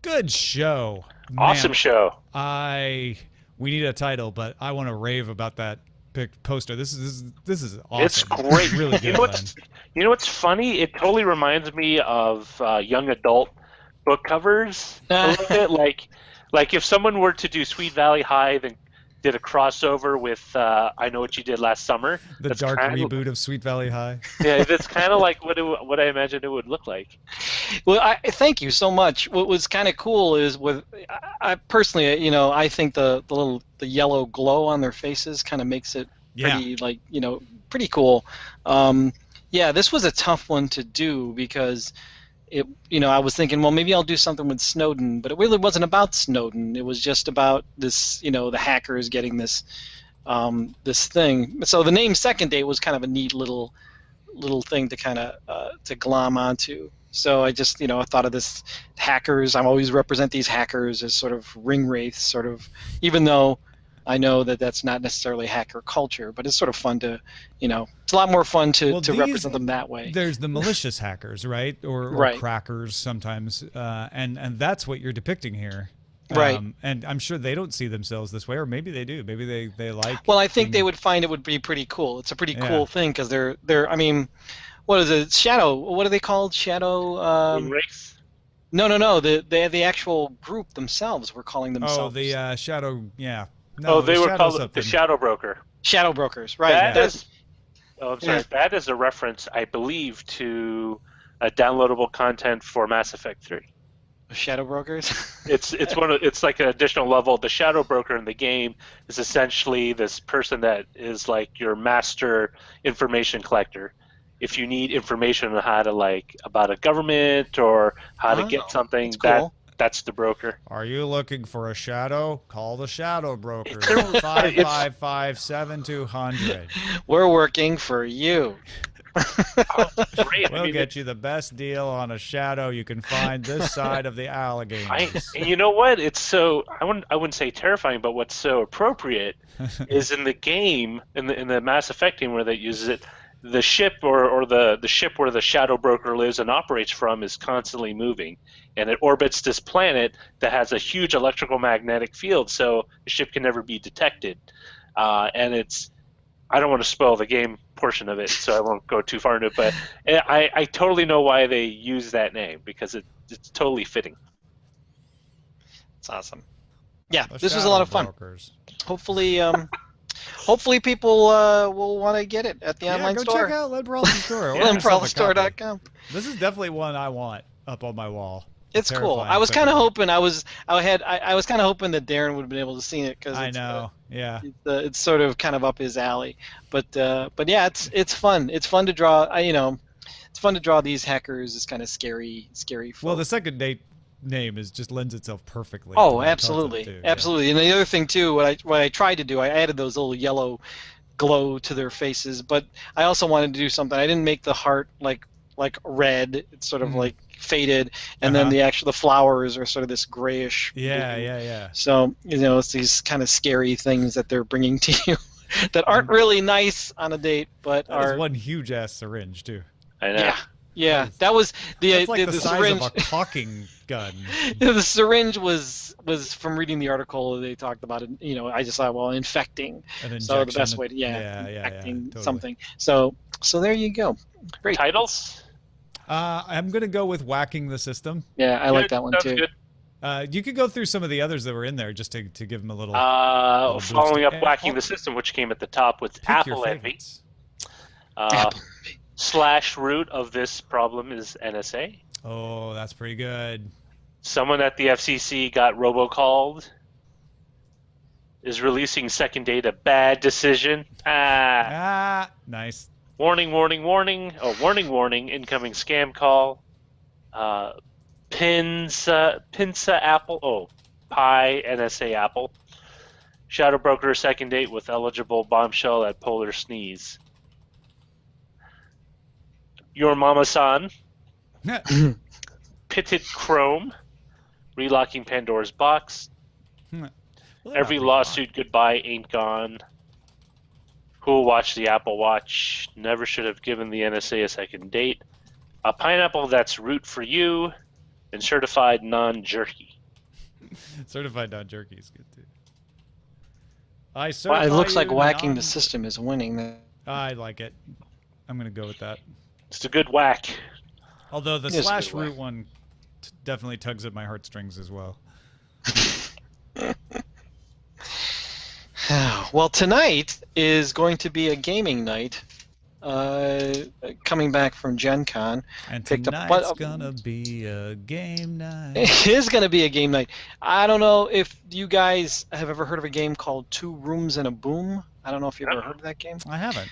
Good show. Awesome Man, show. we need a title, but I want to rave about that poster. This is It's awesome. great. Really You good, know Len. what's funny? It totally reminds me of young adult book covers a little bit. Like if someone were to do Sweet Valley High, then did a crossover with I Know What You Did Last Summer. The That's dark kind of reboot of Sweet Valley High. yeah. That's kind of like what I imagine it would look like. Well, I thank you so much. What was kind of cool is I personally, I think the yellow glow on their faces kind of makes it Yeah. pretty pretty cool. Yeah, this was a tough one to do because I was thinking, well, maybe I'll do something with Snowden, but it really wasn't about Snowden. It was just about this, the hackers getting this thing. So the name Second Date was kind of a neat little thing to kind of to glom onto. So I just I thought of this hackers. I always represent these hackers as sort of ring wraiths, sort of, even though I know that that's not necessarily hacker culture, but it's sort of fun to it's a lot more fun to represent them that way. There's the malicious hackers, right? Or Right. crackers sometimes, and that's what you're depicting here. Right. And I'm sure they don't see themselves this way, or maybe they do. Maybe they like. Well, I think being- they would find it would be pretty cool. It's a pretty Yeah. cool thing because they're. I mean, what is it? Shadow. What are they called? Shadow. Race. No. The actual group themselves were calling Oh, themselves the shadow. Yeah. No, Oh, they the were shadow called something. the Shadow Broker. Shadow Brokers. Right. That That's is, oh, I'm sorry. Yeah. That is a reference, I believe, to downloadable content for Mass Effect 3. Shadow Brokers. It's like an additional level. The Shadow Broker in the game is essentially this person that is like your master information collector. If you need information on how to about a government or how to Oh, get something, that's cool. that's the broker. Are you looking for a shadow? Call the shadow broker. It's- 555-7200. We're working for you. Oh, great. We'll get you the best deal on a shadow you can find this side of the Alleghenies. And you know what? It's so I wouldn't say terrifying, but what's so appropriate is in the game, in the Mass Effect game where they uses it, the ship or the ship where the Shadow Broker lives and operates from is constantly moving, and it orbits this planet that has a huge electrical magnetic field, so the ship can never be detected. And I don't want to spoil the game portion of it, so I won't go too far into it. But I totally know why they use that name because it's totally fitting. It's awesome. Yeah, The this was a lot shadow of fun. brokers. Hopefully people will want to get it at the online go store. check out Len Peralta's store. Order yourself a copy. LenPeraltaStore.com. This is definitely one I want up on my wall. It's cool. Terrifying I was kind of second. hoping I was kind of hoping that Darren would have been able to see it because I know. Yeah. it's sort of kind of up his alley. But yeah, it's fun. It's fun to draw. It's fun to draw these hackers. It's kind of scary. Folk. Well, the Second Date name just lends itself perfectly. to Oh, that absolutely, concept, too. Yeah. absolutely. And the other thing too, what I tried to do, I added those little yellow glow to their faces, but I also wanted to do something. I didn't make the heart like red. It's sort of Mhm. like faded, and then Uh-huh. the flowers are sort of this grayish. Yeah, blue. yeah. So it's these kind of scary things that they're bringing to you that aren't really nice on a date, but That is are one huge ass syringe too. I know. yeah. That was That's like the the size syringe. of a caulking gun. The syringe was from reading the article they talked about it. I just thought, well, infecting. An So the injection. best way to infecting totally. something. So there you go. Great. Titles? I'm gonna go with whacking the system. Yeah, I like Good. that one Sounds too. good. You could go through some of the others that were in there just to give them a little. boost. Following up And Whacking the System, which came at the top with pick your Apple Envy. favorites. Apple. / root of this problem is NSA. Oh, that's pretty good. Someone at the FCC got robocalled. Is releasing Second Date a bad decision? Nice. Warning, warning, warning. Oh, warning, warning. Incoming scam call. Pinsa Apple. Oh, Pi NSA Apple. Shadow Broker Second Date with eligible bombshell at Polar Sneeze. Your Mama-san. Pitted Chrome. Relocking Pandora's Box. Well, Every not really lawsuit goodbye ain't gone. Who'll watch the Apple Watch? Never should have given the NSA a second date. A pineapple that's root for you, and certified non-jerky. Certified non-jerky is good too. I Well, certify it looks like you whacking non- the system is winning. I like it. I'm gonna go with that. It's a good whack. Although the It is a slash good whack. root one definitely tugs at my heartstrings as well. Well, tonight is going to be a gaming night. Coming back from Gen Con. And Picked up- tonight's but- gonna be a game night. It is going to be a game night. I don't know if you guys have ever heard of a game called Two Rooms and a Boom. I don't know if you've ever heard of that game. I haven't.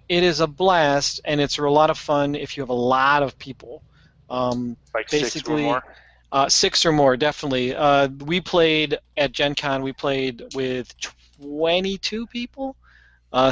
It is a blast, and it's a lot of fun if you have a lot of people. Like 6 or Basically, more. 6 or more, definitely. We played at Gen Con, we played with 22 people,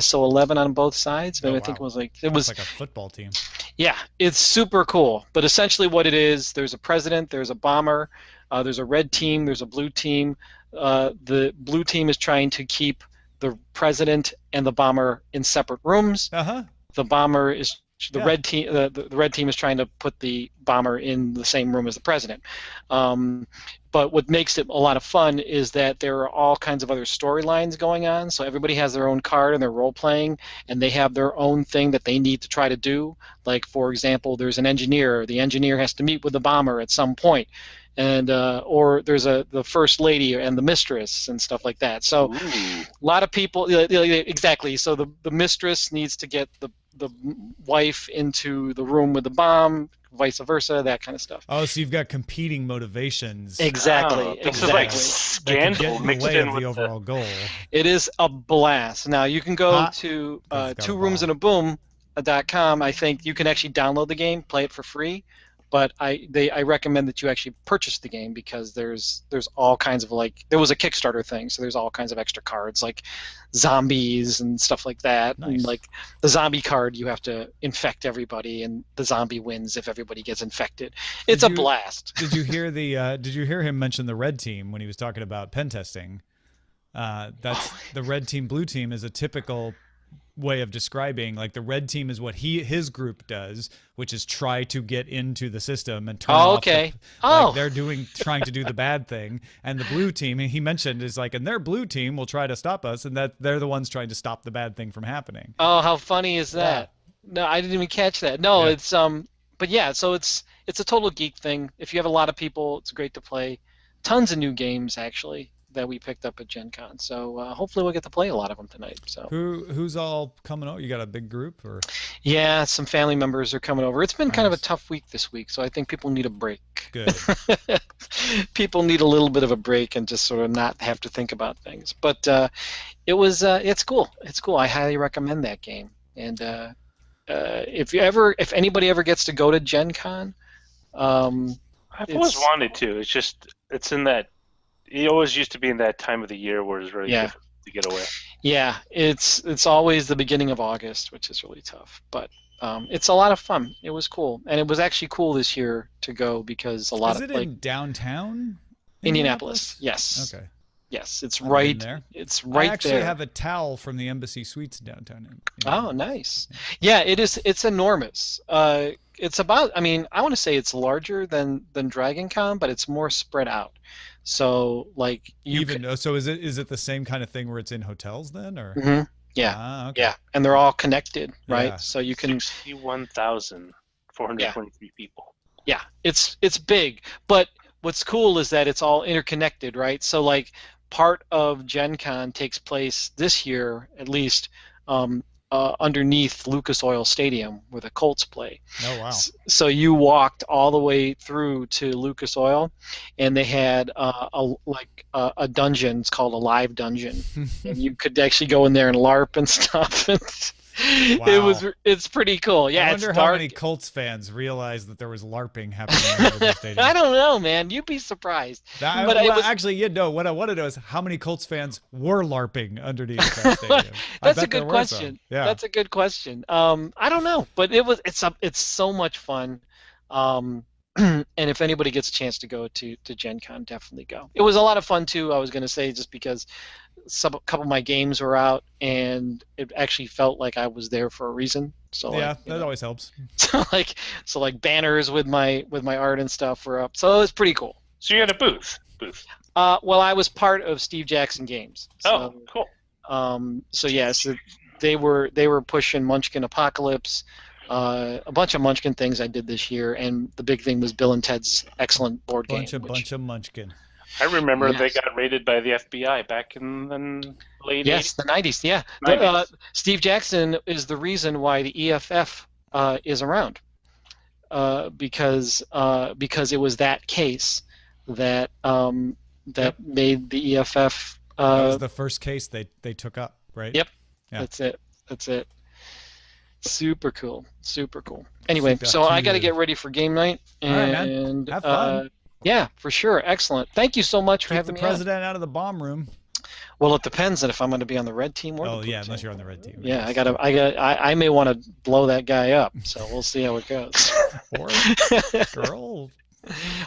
so 11 on both sides. But Oh, I think wow. it was It's like a football team. yeah, it's super cool. But essentially, what it is, there's a president, there's a bomber, there's a red team, there's a blue team. The blue team is trying to keep the president and the bomber in separate rooms. The bomber is the Yeah. red team. The red team is trying to put the bomber in the same room as the president. But what makes it a lot of fun is that there are all kinds of other storylines going on. So everybody has their own card and they're role playing, and they have their own thing that they need to try to do. Like, for example, there's an engineer. The engineer has to meet with the bomber at some point, and or there's the first lady and the mistress and stuff like that. So Ooh. a lot of people exactly. So the mistress needs to get the wife into the room with the bomb, vice versa, that kind of stuff. Oh, so you've got competing motivations. Exactly. Oh, this is like Exactly. That can get Scandal in the mixed way in of with the overall goal. It is a blast. Now you can go Hot. to It's got a two rooms ball. and a boom.com. I think you can actually download the game, play it for free, but I recommend that you actually purchase the game because there's all kinds of, like, there was a Kickstarter thing, so there's all kinds of extra cards like zombies and stuff like that. Nice. And like the zombie card, you have to infect everybody, and the zombie wins if everybody gets infected. It's Did a you- blast. Did you hear Did you hear him mention the red team when he was talking about pen testing? That's the red team. Blue team is a typical way of describing, like, the red team is what his group does, which is try to get into the system and turn off Okay. like they're trying to do the bad thing, and the blue team, and he mentioned, is like, and their blue team will try to stop us, and that they're the ones trying to stop the bad thing from happening. Oh, how funny is that? No, I didn't even catch that. No, Yeah. it's but yeah, so it's a total geek thing. If you have a lot of people, it's great to play. Tons of new games actually that we picked up at Gen Con. So hopefully we'll get to play a lot of them tonight. So Who's all coming out? You got a big group, or yeah, some family members are coming over. It's been kind of a Nice. tough week this week, so I think people need a break. good? People need a little bit of a break and just sort of not have to think about things. But it's cool. It's cool. I highly recommend that game. And if anybody ever gets to go to Gen Con, I've always wanted to. It's just it's in that. It always used to be in that time of the year where it's really Yeah. difficult to get away. yeah, it's always the beginning of August, which is really tough. But it's a lot of fun. It was cool, and it was actually cool this year to go because a lot Is of it in downtown Indianapolis. Yes, Okay. yes, it's I've been right. there. It's right I actually there. have a towel from the Embassy Suites downtown. Oh, nice. Yeah, it is. It's enormous. It's about. I mean, I want to say it's larger than Dragon Con, but it's more spread out. So, like, So is it the same kind of thing where it's in hotels then, or? Mhm. Yeah. Ah, okay. Yeah, and they're all connected, right? Yeah. So you can. 61,423 people. Yeah, it's big, but what's cool is that it's all interconnected, right? So, like, part of Gen Con takes place this year, at least, underneath Lucas Oil Stadium, where the Colts play. Oh wow. So you walked all the way through to Lucas Oil, and they had a dungeon. It's called a live dungeon, and you could actually go in there and LARP and stuff. Wow. It's pretty cool. Yeah, I it's wonder how dark. many Colts fans realized that there was LARPing happening over the stadium. I don't know, man. You'd be surprised. But it was- Actually, what I want to know is how many Colts fans were LARPing underneath that stadium. I That's a bet there good were some. question. Yeah. That's a good question. I don't know, but it's so much fun. And if anybody gets a chance to go to Gen Con, definitely go. It was a lot of fun too. I was going to say, just because a couple of my games were out, and it actually felt like I was there for a reason. So Yeah, like, that always helps. so like banners with my art and stuff were up. So it was pretty cool. So you had a booth. booth? Well, I was part of Steve Jackson Games. Oh, cool. So yes, they were pushing Munchkin Apocalypse, a bunch of Munchkin things I did this year, and the big thing was Bill and Ted's excellent board game. Bunch of Munchkin. I remember they got raided by the FBI back in the late 80s. Yes, the 90s. Yeah, 90s. Steve Jackson is the reason why the EFF is around, because it was that case that made the EFF. That was the first case they took up, right? Yep. Yeah. That's it. Super cool. Anyway, so I got to get ready for game night, and all right, man. Have fun. Yeah, for sure. Excellent. Thank you so much for having me. Keep the president out of the bomb room. Well, it depends on if I'm going to be on the red team or the blue team. Unless you're on the red team. Yeah, I may want to blow that guy up, so we'll see how it goes. Or girl.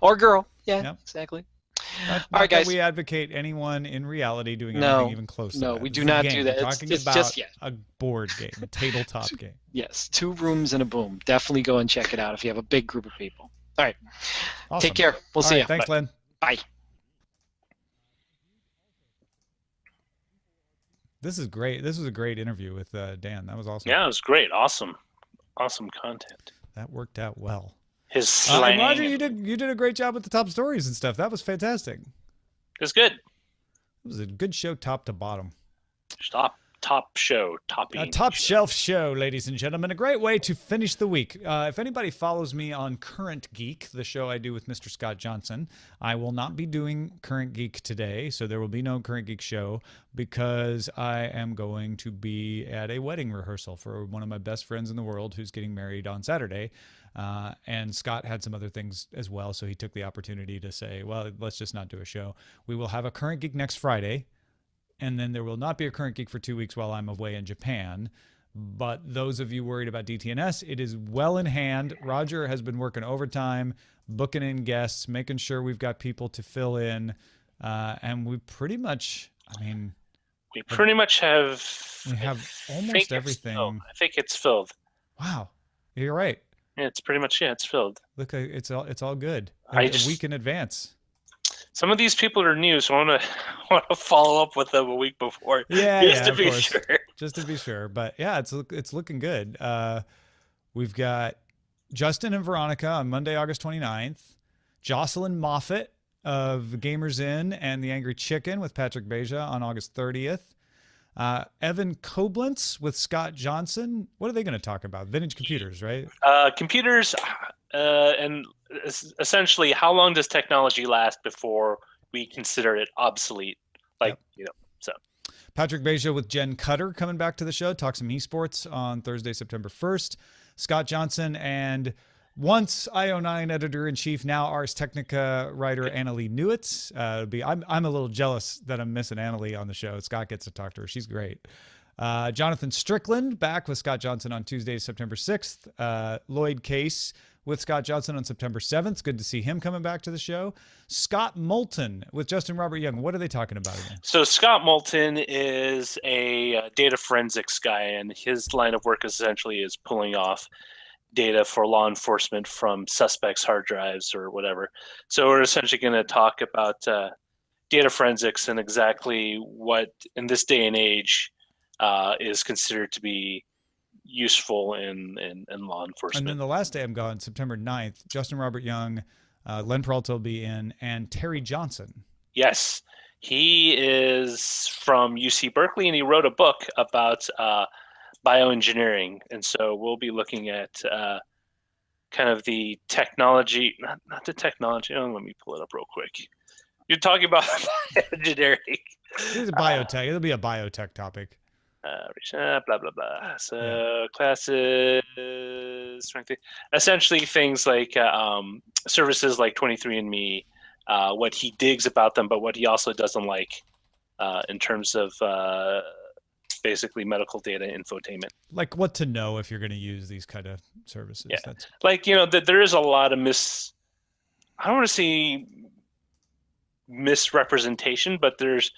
Or girl. Yeah, Yep. Exactly. All right, guys. We advocate anyone in reality doing anything even close to that. No, we do not do that. We're talking it's about just a board game, a tabletop game. Yes, 2 rooms and a boom. Definitely go and check it out if you have a big group of people. All right. Awesome. Take care. We'll see you. Thanks, Len. Bye. This is great. This was a great interview with Dan. That was awesome. Yeah, it was great. Awesome content. That worked out well. His slang. Roger, you did a great job with the top stories and stuff. That was fantastic. It was good. It was a good show, top to bottom. Top show, a top shelf show, ladies and gentlemen. A great way to finish the week. If anybody follows me on Current Geek, the show I do with Mr. Scott Johnson, I will not be doing Current Geek today, so there will be no Current Geek show because I am going to be at a wedding rehearsal for one of my best friends in the world who's getting married on Saturday. And Scott had some other things as well, so he took the opportunity to say, well, let's just not do a show. We will have a Current Geek next Friday, and then there will not be a Current Geek for 2 weeks while I'm away in Japan. But those of you worried about DTNS, it is well in hand. Roger has been working overtime, booking in guests, making sure we've got people to fill in. And we pretty much, we pretty much have... We have almost everything. I think it's filled. Wow. You're right. Yeah, it's pretty much, it's filled. Look, it's all good. A week in advance. Some of these people are new, so I want to follow up with them a week before. Just to be sure. Just to be sure. But yeah, it's looking good. We've got Justin and Veronica on Monday, August 29th. Jocelyn Moffat of Gamers Inn and The Angry Chicken with Patrick Beja on August 30th. Evan Koblentz with Scott Johnson. What are they going to talk about? Vintage computers, right? Computers, and essentially, how long does technology last before we consider it obsolete? So. Patrick Beja with Jen Cutter coming back to the show. Talk some esports on Thursday, September 1st. Scott Johnson and once IO9 editor-in-chief, now Ars Technica writer Annalee Newitz. I'm a little jealous that I'm missing Annalee on the show. Scott gets to talk to her. She's great. Jonathan Strickland back with Scott Johnson on Tuesday, September 6th. Lloyd Case with Scott Johnson on September 7th. Good to see him coming back to the show. Scott Moulton with Justin Robert Young. What are they talking about again? So Scott Moulton is a data forensics guy, and his line of work essentially is pulling off data for law enforcement from suspects' hard drives or whatever. So we're essentially going to talk about data forensics and exactly what, in this day and age, is considered to be useful in law enforcement. And then the last day I'm gone, September 9th, Justin Robert Young, Len Peralta will be in, and Terry Johnson. Yes. He is from UC Berkeley, and he wrote a book about bioengineering. And so we'll be looking at kind of the technology, not the technology. Oh, let me pull it up real quick. You're talking about bioengineering. It's a biotech. It'll be a biotech topic. Blah blah blah. So classes, strength, essentially things like services like 23andMe, what he digs about them, but what he also doesn't like in terms of basically medical data infotainment. Like what to know if you're going to use these kind of services. Yeah. Like, there is a lot of I don't want to say misrepresentation, but there's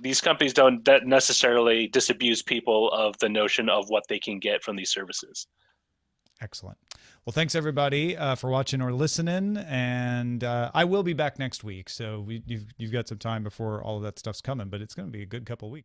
these companies don't necessarily disabuse people of the notion of what they can get from these services. Excellent. Well, thanks everybody for watching or listening, and I will be back next week. So you've got some time before all of that stuff's coming, but it's going to be a good couple of weeks.